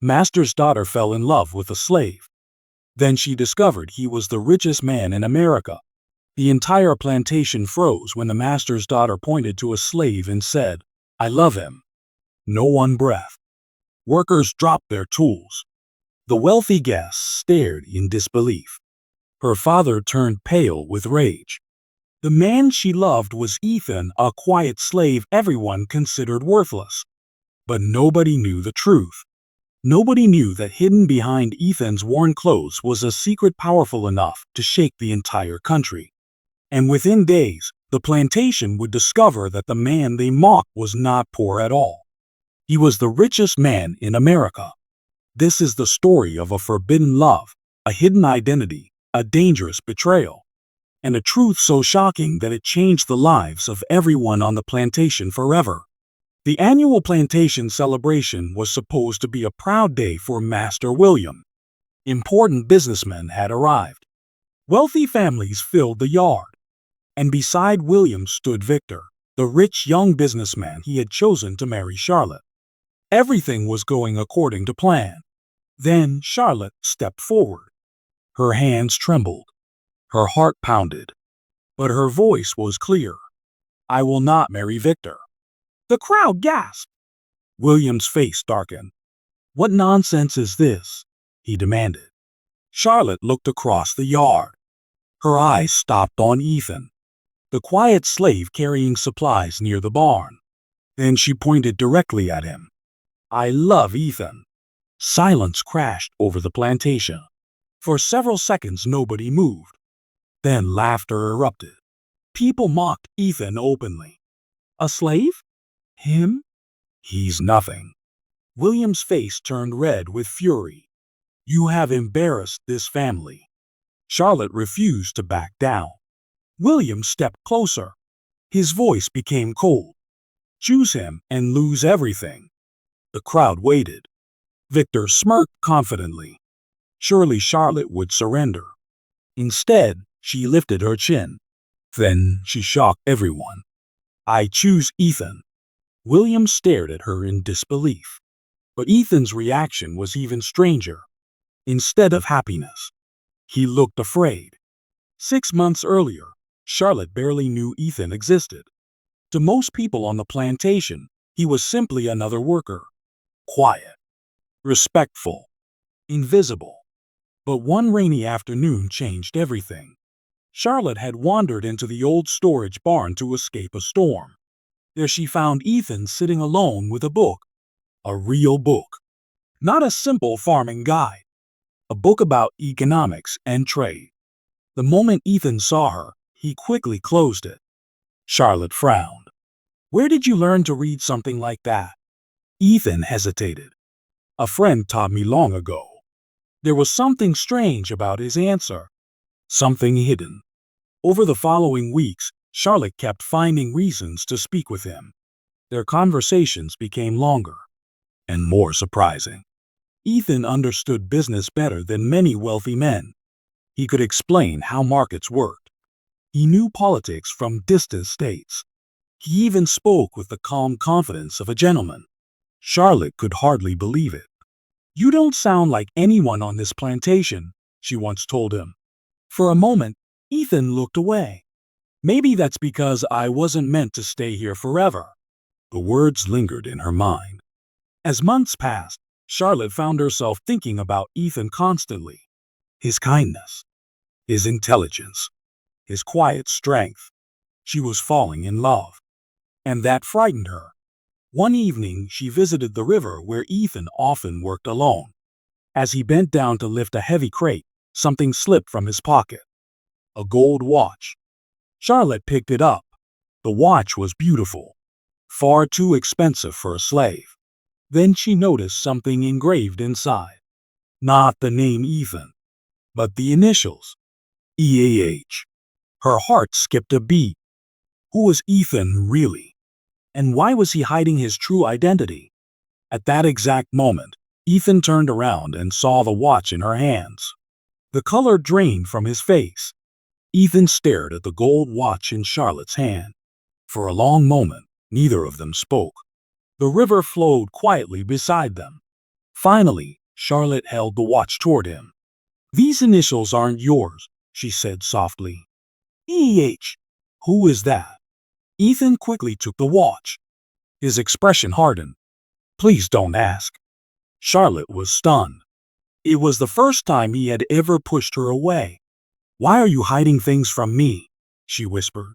Master's daughter fell in love with a slave. Then she discovered he was the richest man in America. The entire plantation froze when the master's daughter pointed to a slave and said, "I love him." No one breathed. Workers dropped their tools. The wealthy guests stared in disbelief. Her father turned pale with rage. The man she loved was Ethan, a quiet slave everyone considered worthless. But nobody knew the truth. Nobody knew that hidden behind Ethan's worn clothes was a secret powerful enough to shake the entire country. And within days, the plantation would discover that the man they mocked was not poor at all. He was the richest man in America. This is the story of a forbidden love, a hidden identity, a dangerous betrayal, and a truth so shocking that it changed the lives of everyone on the plantation forever. The annual plantation celebration was supposed to be a proud day for Master William. Important businessmen had arrived. Wealthy families filled the yard. And beside William stood Victor, the rich young businessman he had chosen to marry Charlotte. Everything was going according to plan. Then Charlotte stepped forward. Her hands trembled. Her heart pounded. But her voice was clear. "I will not marry Victor." The crowd gasped. William's face darkened. "What nonsense is this?" he demanded. Charlotte looked across the yard. Her eyes stopped on Ethan, the quiet slave carrying supplies near the barn. Then she pointed directly at him. "I love Ethan." Silence crashed over the plantation. For several seconds nobody moved. Then laughter erupted. People mocked Ethan openly. "A slave? Him? He's nothing." William's face turned red with fury. "You have embarrassed this family." Charlotte refused to back down. William stepped closer. His voice became cold. "Choose him and lose everything." The crowd waited. Victor smirked confidently. Surely Charlotte would surrender. Instead, she lifted her chin. Then she shocked everyone. "I choose Ethan." William stared at her in disbelief. But Ethan's reaction was even stranger. Instead of happiness, he looked afraid. 6 months earlier, Charlotte barely knew Ethan existed. To most people on the plantation, he was simply another worker. Quiet, respectful, invisible. But one rainy afternoon changed everything. Charlotte had wandered into the old storage barn to escape a storm. There she found Ethan sitting alone with a book. A real book. Not a simple farming guide. A book about economics and trade. The moment Ethan saw her, he quickly closed it. Charlotte frowned. "Where did you learn to read something like that?" Ethan hesitated. "A friend taught me long ago." There was something strange about his answer. Something hidden. Over the following weeks, Charlotte kept finding reasons to speak with him. Their conversations became longer and more surprising. Ethan understood business better than many wealthy men. He could explain how markets worked. He knew politics from distant states. He even spoke with the calm confidence of a gentleman. Charlotte could hardly believe it. "You don't sound like anyone on this plantation," she once told him. For a moment, Ethan looked away. "Maybe that's because I wasn't meant to stay here forever." The words lingered in her mind. As months passed, Charlotte found herself thinking about Ethan constantly. His kindness, his intelligence, his quiet strength. She was falling in love. And that frightened her. One evening, she visited the river where Ethan often worked alone. As he bent down to lift a heavy crate, something slipped from his pocket. A gold watch. Charlotte picked it up. The watch was beautiful. Far too expensive for a slave. Then she noticed something engraved inside. Not the name Ethan, but the initials. EAH. Her heart skipped a beat. Who was Ethan really? And why was he hiding his true identity? At that exact moment, Ethan turned around and saw the watch in her hands. The color drained from his face. Ethan stared at the gold watch in Charlotte's hand. For a long moment, neither of them spoke. The river flowed quietly beside them. Finally, Charlotte held the watch toward him. "These initials aren't yours," she said softly. "E.H. Who is that?" Ethan quickly took the watch. His expression hardened. "Please don't ask." Charlotte was stunned. It was the first time he had ever pushed her away. "Why are you hiding things from me?" she whispered.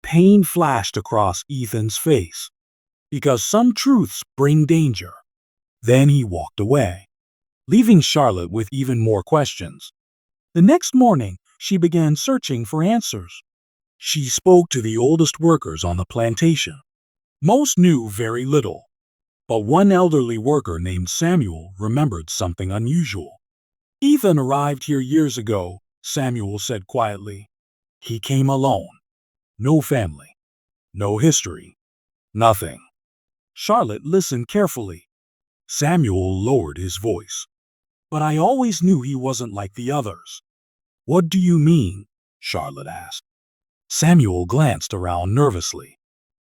Pain flashed across Ethan's face. "Because some truths bring danger." Then he walked away, leaving Charlotte with even more questions. The next morning, she began searching for answers. She spoke to the oldest workers on the plantation. Most knew very little, but one elderly worker named Samuel remembered something unusual. "Ethan arrived here years ago," Samuel said quietly. "He came alone. No family. No history. Nothing." Charlotte listened carefully. Samuel lowered his voice. "But I always knew he wasn't like the others." "What do you mean?" Charlotte asked. Samuel glanced around nervously.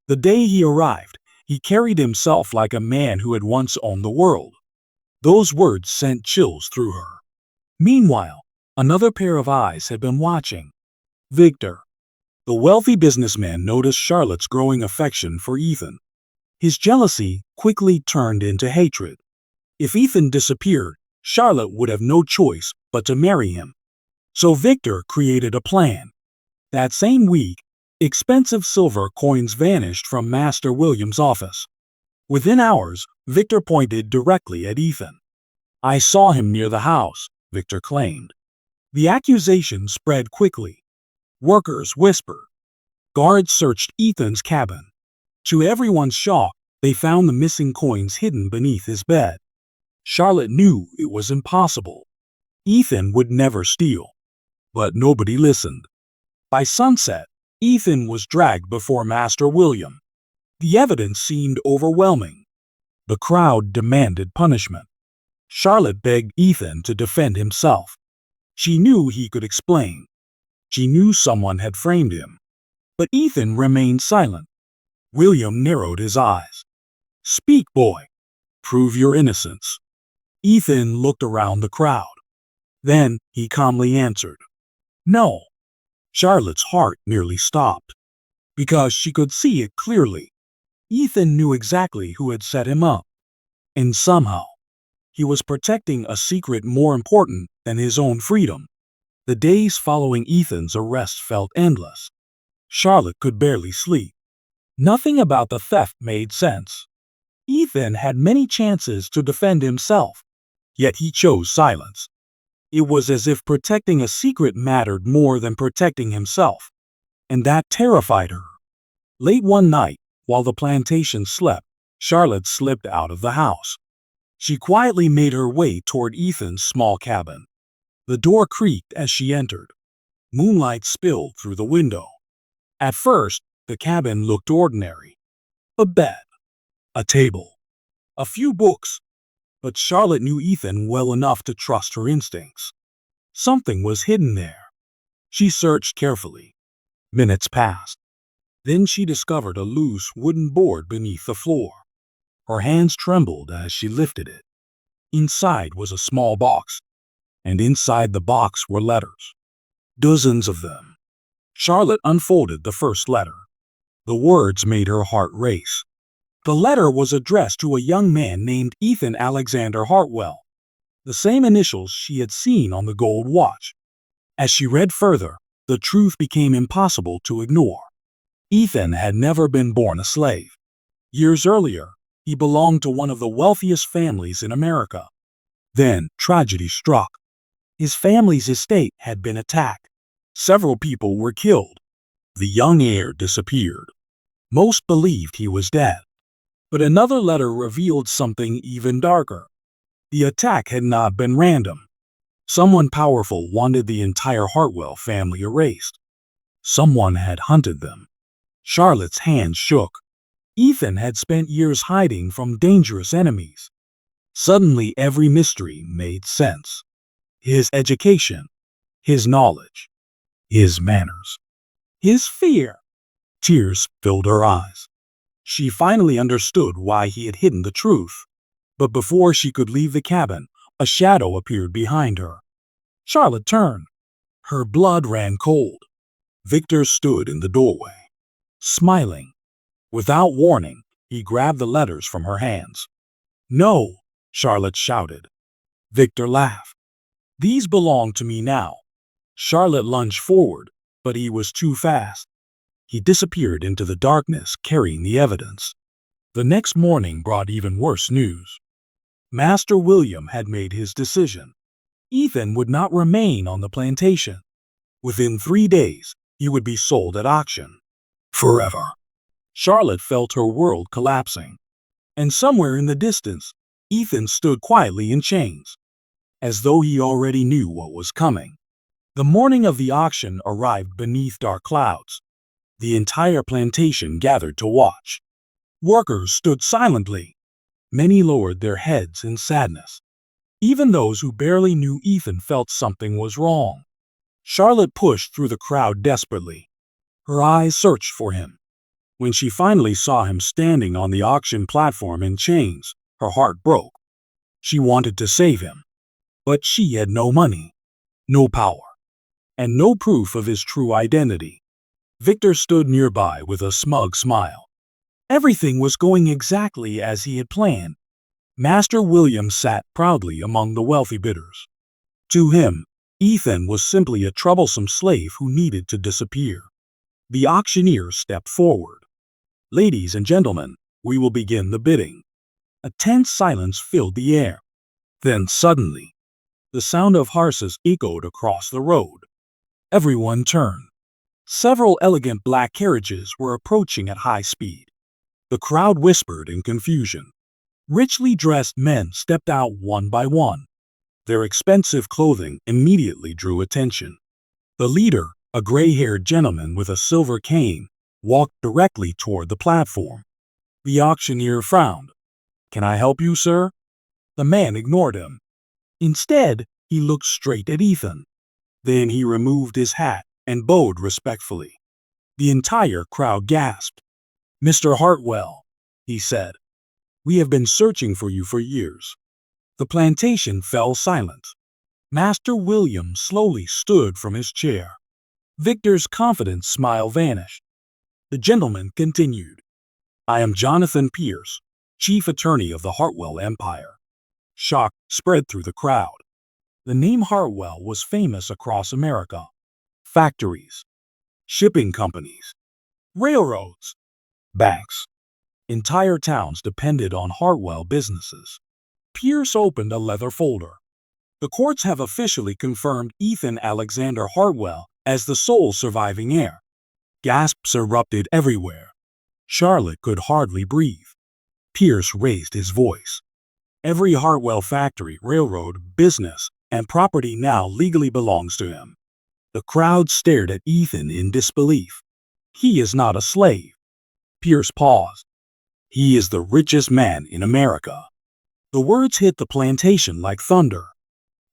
"The day he arrived, he carried himself like a man who had once owned the world." Those words sent chills through her. Meanwhile, another pair of eyes had been watching. Victor. The wealthy businessman noticed Charlotte's growing affection for Ethan. His jealousy quickly turned into hatred. If Ethan disappeared, Charlotte would have no choice but to marry him. So Victor created a plan. That same week, expensive silver coins vanished from Master William's office. Within hours, Victor pointed directly at Ethan. "I saw him near the house," Victor claimed. The accusation spread quickly. Workers whispered. Guards searched Ethan's cabin. To everyone's shock, they found the missing coins hidden beneath his bed. Charlotte knew it was impossible. Ethan would never steal. But nobody listened. By sunset, Ethan was dragged before Master William. The evidence seemed overwhelming. The crowd demanded punishment. Charlotte begged Ethan to defend himself. She knew he could explain. She knew someone had framed him. But Ethan remained silent. William narrowed his eyes. "Speak, boy. Prove your innocence." Ethan looked around the crowd. Then he calmly answered, "No." Charlotte's heart nearly stopped, because she could see it clearly. Ethan knew exactly who had set him up. And somehow, he was protecting a secret more important than his own freedom. The days following Ethan's arrest felt endless. Charlotte could barely sleep. Nothing about the theft made sense. Ethan had many chances to defend himself, yet he chose silence. It was as if protecting a secret mattered more than protecting himself, and that terrified her. Late one night, while the plantation slept, Charlotte slipped out of the house. She quietly made her way toward Ethan's small cabin. The door creaked as she entered. Moonlight spilled through the window. At first, the cabin looked ordinary. A bed, a table, a few books. But Charlotte knew Ethan well enough to trust her instincts. Something was hidden there. She searched carefully. Minutes passed. Then she discovered a loose wooden board beneath the floor. Her hands trembled as she lifted it. Inside was a small box, and inside the box were letters. Dozens of them. Charlotte unfolded the first letter. The words made her heart race. The letter was addressed to a young man named Ethan Alexander Hartwell, the same initials she had seen on the gold watch. As she read further, the truth became impossible to ignore. Ethan had never been born a slave. Years earlier, he belonged to one of the wealthiest families in America. Then, tragedy struck. His family's estate had been attacked. Several people were killed. The young heir disappeared. Most believed he was dead. But another letter revealed something even darker. The attack had not been random. Someone powerful wanted the entire Hartwell family erased. Someone had hunted them. Charlotte's hands shook. Ethan had spent years hiding from dangerous enemies. Suddenly every mystery made sense. His education, his knowledge, his manners, his fear. Tears filled her eyes. She finally understood why he had hidden the truth. But before she could leave the cabin, a shadow appeared behind her. Charlotte turned. Her blood ran cold. Victor stood in the doorway, smiling. Without warning, he grabbed the letters from her hands. "No!" Charlotte shouted. Victor laughed. "These belong to me now." Charlotte lunged forward, but he was too fast. He disappeared into the darkness carrying the evidence. The next morning brought even worse news. Master William had made his decision. Ethan would not remain on the plantation. Within 3 days, he would be sold at auction. Forever. Charlotte felt her world collapsing. And somewhere in the distance, Ethan stood quietly in chains, as though he already knew what was coming. The morning of the auction arrived beneath dark clouds. The entire plantation gathered to watch. Workers stood silently. Many lowered their heads in sadness. Even those who barely knew Ethan felt something was wrong. Charlotte pushed through the crowd desperately. Her eyes searched for him. When she finally saw him standing on the auction platform in chains, her heart broke. She wanted to save him. But she had no money, no power, and no proof of his true identity. Victor stood nearby with a smug smile. Everything was going exactly as he had planned. Master William sat proudly among the wealthy bidders. To him, Ethan was simply a troublesome slave who needed to disappear. The auctioneer stepped forward. "Ladies and gentlemen, we will begin the bidding." A tense silence filled the air. Then suddenly, the sound of horses echoed across the road. Everyone turned. Several elegant black carriages were approaching at high speed. The crowd whispered in confusion. Richly dressed men stepped out one by one. Their expensive clothing immediately drew attention. The leader, a gray-haired gentleman with a silver cane, walked directly toward the platform. The auctioneer frowned. "Can I help you, sir?" The man ignored him. Instead, he looked straight at Ethan. Then he removed his hat and bowed respectfully. The entire crowd gasped. "Mr. Hartwell," he said, "we have been searching for you for years." The plantation fell silent. Master William slowly stood from his chair. Victor's confident smile vanished. The gentleman continued. "I am Jonathan Pierce, chief attorney of the Hartwell Empire." Shock spread through the crowd. The name Hartwell was famous across America. Factories, shipping companies, railroads, banks. Entire towns depended on Hartwell businesses. Pierce opened a leather folder. "The courts have officially confirmed Ethan Alexander Hartwell as the sole surviving heir." Gasps erupted everywhere. Charlotte could hardly breathe. Pierce raised his voice. "Every Hartwell factory, railroad, business, and property now legally belongs to him." The crowd stared at Ethan in disbelief. "He is not a slave." Pierce paused. "He is the richest man in America." The words hit the plantation like thunder.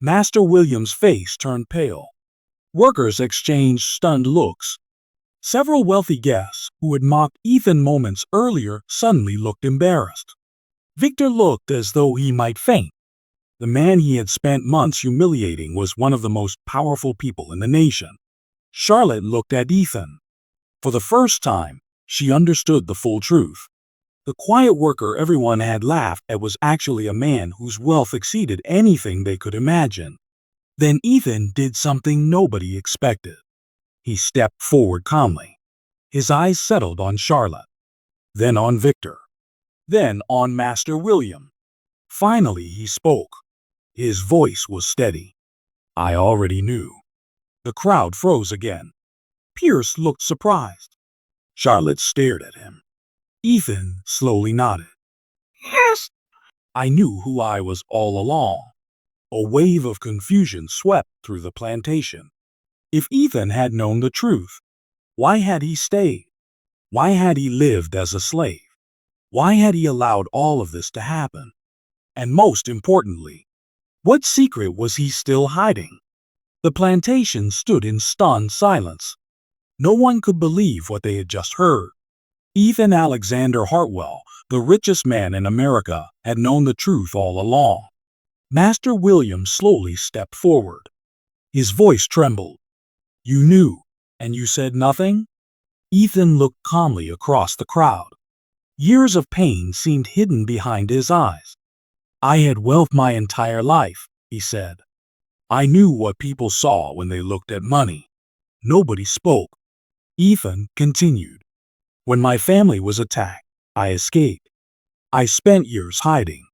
Master William's face turned pale. Workers exchanged stunned looks. Several wealthy guests who had mocked Ethan moments earlier suddenly looked embarrassed. Victor looked as though he might faint. The man he had spent months humiliating was one of the most powerful people in the nation. Charlotte looked at Ethan. For the first time, she understood the full truth. The quiet worker everyone had laughed at was actually a man whose wealth exceeded anything they could imagine. Then Ethan did something nobody expected. He stepped forward calmly. His eyes settled on Charlotte, then on Victor, then on Master William. Finally, he spoke. His voice was steady. "I already knew." The crowd froze again. Pierce looked surprised. Charlotte stared at him. Ethan slowly nodded. "Yes, I knew who I was all along." A wave of confusion swept through the plantation. If Ethan had known the truth, why had he stayed? Why had he lived as a slave? Why had he allowed all of this to happen? And most importantly, what secret was he still hiding? The plantation stood in stunned silence. No one could believe what they had just heard. Ethan Alexander Hartwell, The richest man in America had known the truth all along. Master William slowly stepped forward. His voice trembled. "You knew, and you said nothing?" Ethan looked calmly across the crowd. Years of pain seemed hidden behind his eyes. "I had wealth my entire life," he said. "I knew what people saw when they looked at money." Nobody spoke. Ethan continued. "When my family was attacked, I escaped. I spent years hiding.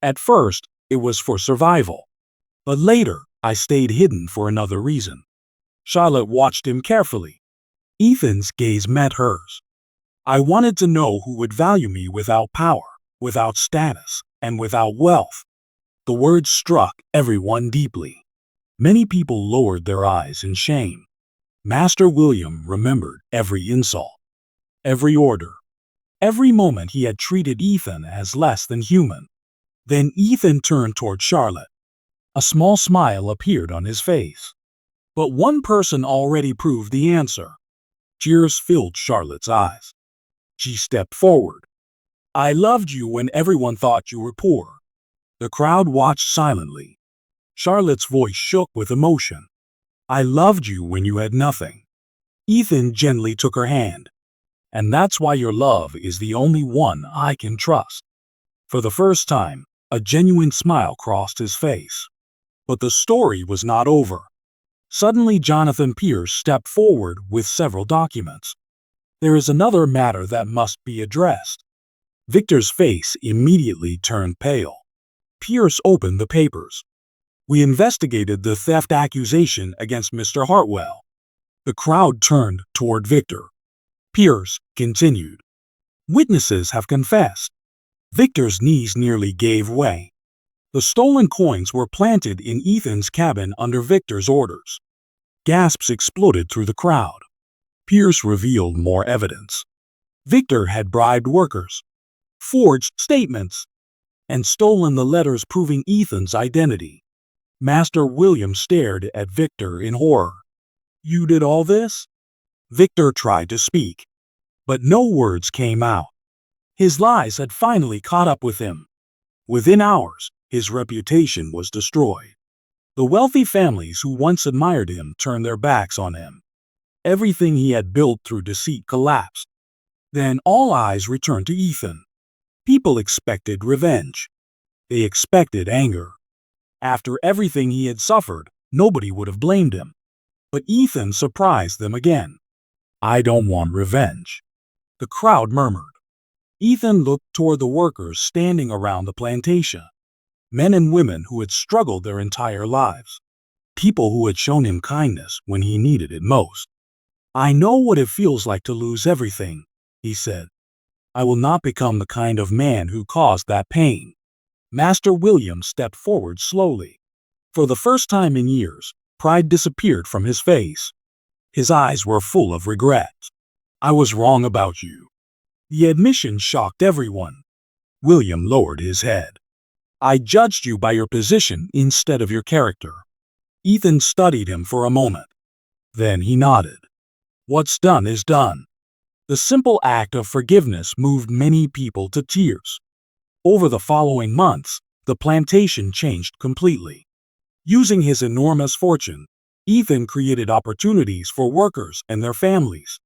At first, it was for survival. But later, I stayed hidden for another reason." Charlotte watched him carefully. Ethan's gaze met hers. "I wanted to know who would value me without power, without status, and without wealth." The words struck everyone deeply. Many people lowered their eyes in shame. Master William remembered every insult, every order, every moment he had treated Ethan as less than human. Then Ethan turned toward Charlotte. A small smile appeared on his face. But one person already proved the answer. Tears filled Charlotte's eyes. She stepped forward. "I loved you when everyone thought you were poor." The crowd watched silently. Charlotte's voice shook with emotion. "I loved you when you had nothing." Ethan gently took her hand. "And that's why your love is the only one I can trust." For the first time, a genuine smile crossed his face. But the story was not over. Suddenly Jonathan Pierce stepped forward with several documents. "There is another matter that must be addressed." Victor's face immediately turned pale. Pierce opened the papers. "We investigated the theft accusation against Mr. Hartwell." The crowd turned toward Victor. Pierce continued. "Witnesses have confessed." Victor's knees nearly gave way. The stolen coins were planted in Ethan's cabin under Victor's orders. Gasps exploded through the crowd. Pierce revealed more evidence. Victor had bribed workers, forged statements, and stolen the letters proving Ethan's identity. Master William stared at Victor in horror. "You did all this?" Victor tried to speak, but no words came out. His lies had finally caught up with him. Within hours, his reputation was destroyed. The wealthy families who once admired him turned their backs on him. Everything he had built through deceit collapsed. Then all eyes returned to Ethan. People expected revenge. They expected anger. After everything he had suffered, nobody would have blamed him. But Ethan surprised them again. "I don't want revenge." The crowd murmured. Ethan looked toward the workers standing around the plantation. Men and women who had struggled their entire lives. People who had shown him kindness when he needed it most. "I know what it feels like to lose everything," he said. "I will not become the kind of man who caused that pain." Master William stepped forward slowly. For the first time in years, pride disappeared from his face. His eyes were full of regret. "I was wrong about you." The admission shocked everyone. William lowered his head. "I judged you by your position instead of your character." Ethan studied him for a moment. Then he nodded. "What's done is done." The simple act of forgiveness moved many people to tears. Over the following months, the plantation changed completely. Using his enormous fortune, Ethan created opportunities for workers and their families.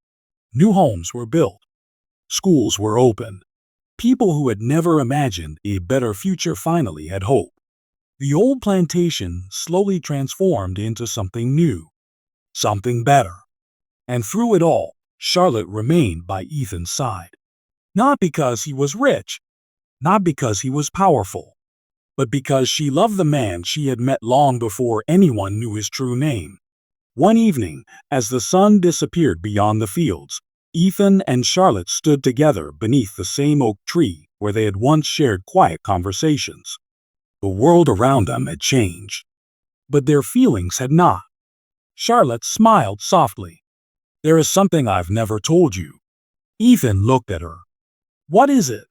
New homes were built. Schools were opened. People who had never imagined a better future finally had hope. The old plantation slowly transformed into something new, something better. And through it all, Charlotte remained by Ethan's side. Not because he was rich, not because he was powerful, but because she loved the man she had met long before anyone knew his true name. One evening, as the sun disappeared beyond the fields, Ethan and Charlotte stood together beneath the same oak tree where they had once shared quiet conversations. The world around them had changed, but their feelings had not. Charlotte smiled softly. "There is something I've never told you." Ethan looked at her. "What is it?"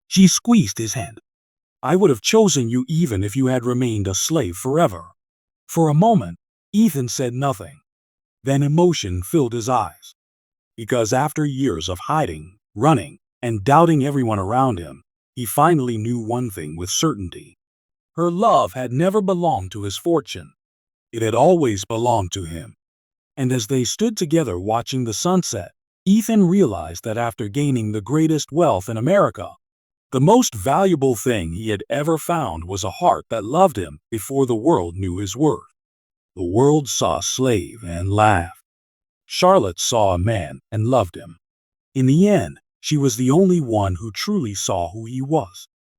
She squeezed his hand. "I would have chosen you even if you had remained a slave forever." For a moment, Ethan said nothing. Then emotion filled his eyes. Because after years of hiding, running, and doubting everyone around him, he finally knew one thing with certainty. Her love had never belonged to his fortune. It had always belonged to him. And as they stood together watching the sunset, Ethan realized that after gaining the greatest wealth in America, the most valuable thing he had ever found was a heart that loved him before the world knew his worth. The world saw a slave and laughed. Charlotte saw a man and loved him. In the end, she was the only one who truly saw who he was.